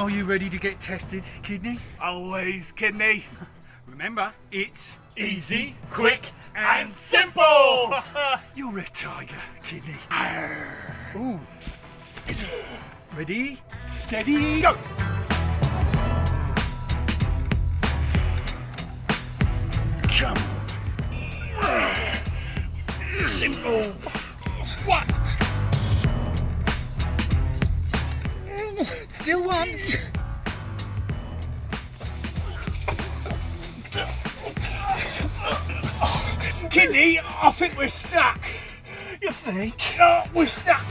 Are you ready to get tested, kidney? Always, kidney. Remember, it's Easy, quick, and simple. You're a tiger, kidney. Ooh. Ready? Steady, go. Come on. Simple. One. Still one. Kidney, I think we're stuck. You think? We're stuck.